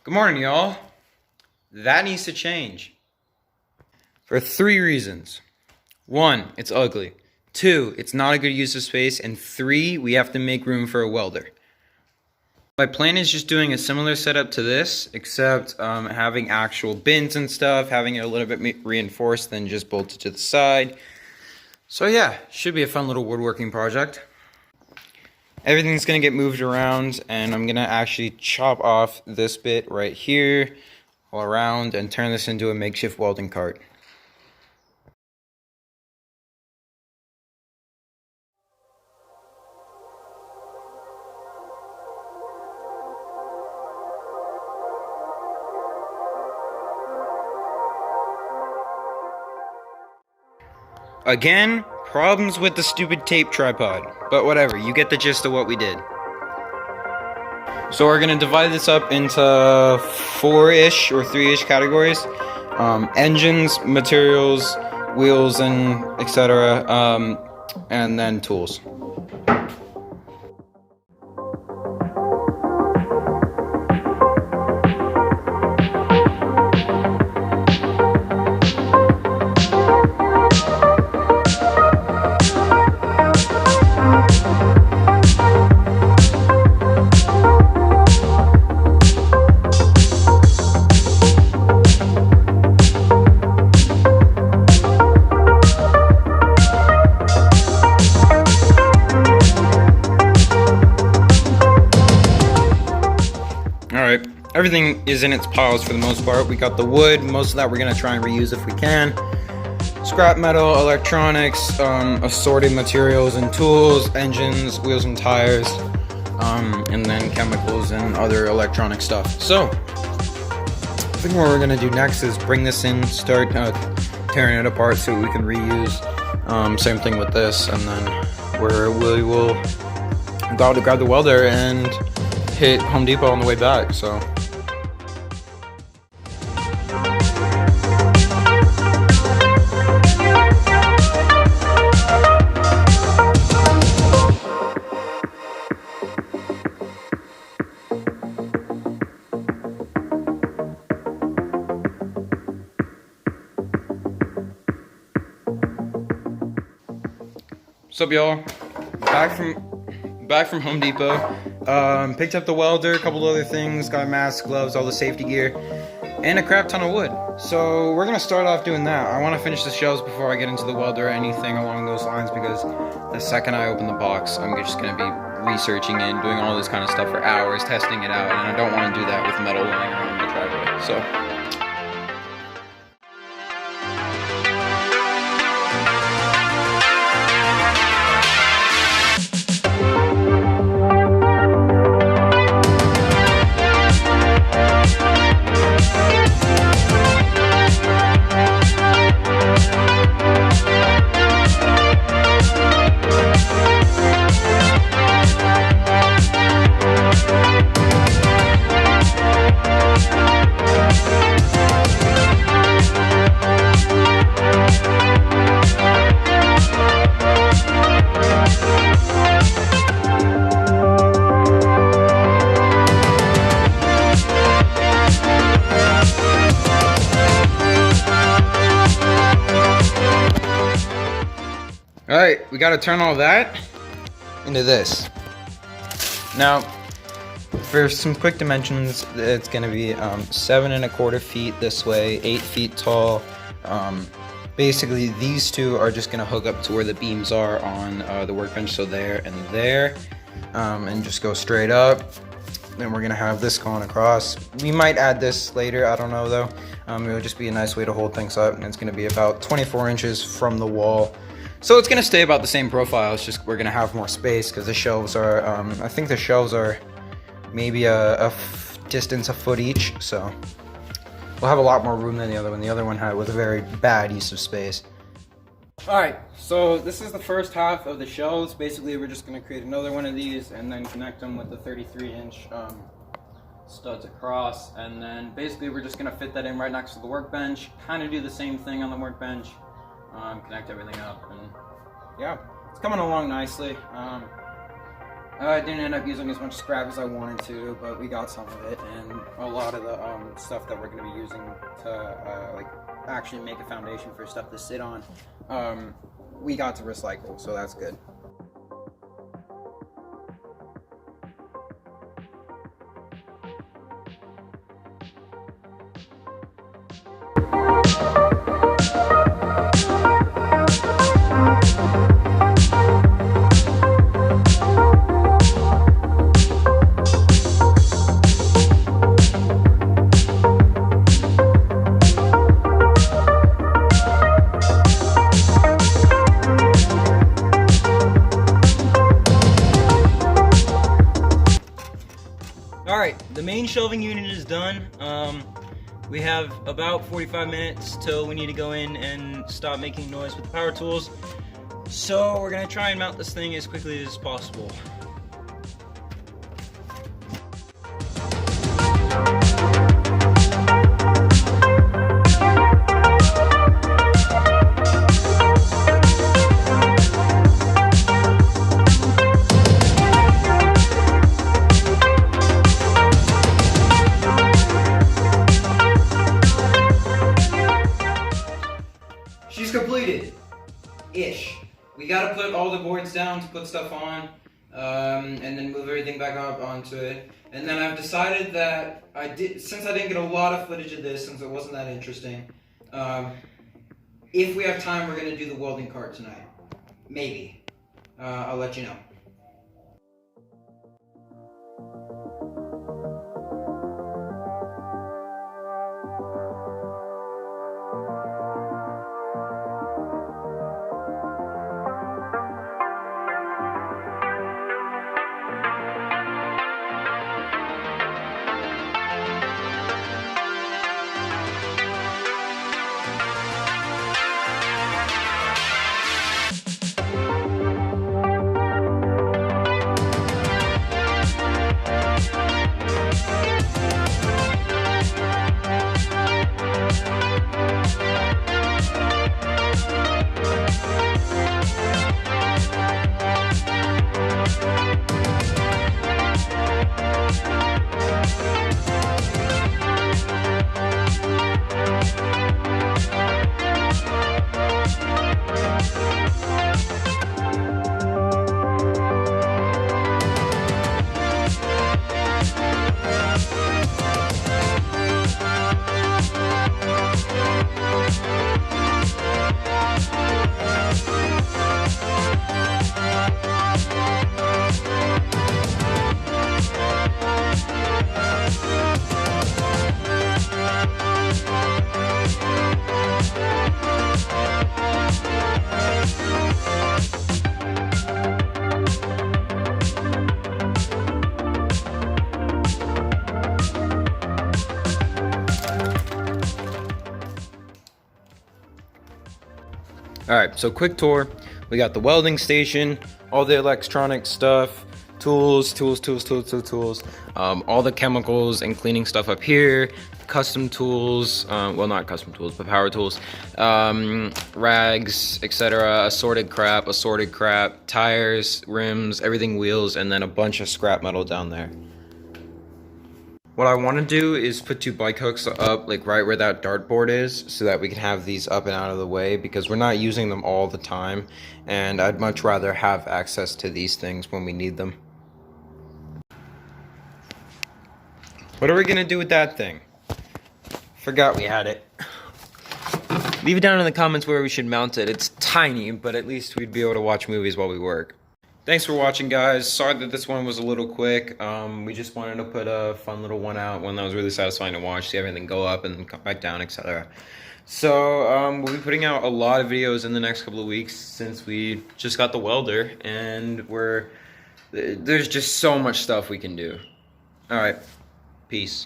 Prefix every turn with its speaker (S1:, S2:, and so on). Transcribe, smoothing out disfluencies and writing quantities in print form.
S1: Good morning, y'all. That needs to change. For 3 reasons. 1, it's ugly. 2, it's not a good use of space. And 3, we have to make room for a welder. My plan is just doing a similar setup to this, except having actual bins and stuff, having it a little bit reinforced than just bolted to the side. So yeah, should be a fun little woodworking project. Everything's gonna get moved around, and I'm gonna actually chop off this bit right here all around and turn this into a makeshift welding cart. Again, problems with the stupid tape tripod, but whatever, you get the gist of what we did. So we're gonna divide this up into 4-ish or 3-ish categories. Engines, materials, wheels, and etc. And then tools. Alright, everything is in its piles for the most part. We got the wood, most of that we're going to try and reuse if we can. Scrap metal, electronics, assorted materials and tools, engines, wheels and tires, and then chemicals and other electronic stuff. So, I think what we're going to do next is bring this in, start tearing it apart so we can reuse. Same thing with this, and then we will go out to grab the welder and hit Home Depot on the way back, so. What's up, y'all? Back from Home Depot. Picked up the welder, a couple other things, got a mask, gloves, all the safety gear, and a crap ton of wood. So we're gonna start off doing that. I want to finish the shelves before I get into the welder or anything along those lines, because the second I open the box, I'm just gonna be researching it and doing all this kind of stuff for hours, testing it out, and I don't want to do that with metal lying around the driveway. So. Alright, we gotta turn all that into this. Now, for some quick dimensions, it's gonna be 7 1/4 feet this way, 8 feet tall. Basically, these two are just gonna hook up to where the beams are on the workbench, so there and there, and just go straight up. Then we're gonna have this going across. We might add this later, I don't know though. It'll just be a nice way to hold things up, and it's gonna be about 24 inches from the wall. So it's gonna stay about the same profile. It's just we're gonna have more space because the shelves are. I think the shelves are maybe a distance a foot each. So we'll have a lot more room than the other one. The other one was a very bad use of space. All right, so this is the first half of the shelves. Basically, we're just gonna create another one of these and then connect them with the 33-inch studs across, and then basically we're just gonna fit that in right next to the workbench. Kind of do the same thing on the workbench. Connect everything up, and yeah, it's coming along nicely. I didn't end up using as much scrap as I wanted to, but we got some of it, and a lot of the stuff that we're going to be using to like actually make a foundation for stuff to sit on, we got to recycle, so that's good. Alright, the main shelving unit is done. We have about 45 minutes till we need to go in and stop making noise with the power tools. So we're gonna try and mount this thing as quickly as possible. She's completed, ish. We gotta put all the boards down to put stuff on, and then move everything back up onto it. And then I've decided that since I didn't get a lot of footage of this, since it wasn't that interesting, if we have time, we're gonna do the welding cart tonight. Maybe. I'll let you know. Alright, so quick tour. We got the welding station, all the electronic stuff, tools, all the chemicals and cleaning stuff up here, custom tools, well, not custom tools, but power tools, rags, etc., assorted crap, tires, rims, everything wheels, and then a bunch of scrap metal down there. What I want to do is put 2 bike hooks up, like right where that dartboard is, so that we can have these up and out of the way, because we're not using them all the time, and I'd much rather have access to these things when we need them. What are we gonna do with that thing? Forgot we had it. Leave it down in the comments where we should mount it. It's tiny, but at least we'd be able to watch movies while we work. Thanks for watching, guys. Sorry that this one was a little quick. We just wanted to put a fun little one out, one that was really satisfying to watch, see everything go up and come back down, etc. So we'll be putting out a lot of videos in the next couple of weeks since we just got the welder, and there's just so much stuff we can do. All right, peace.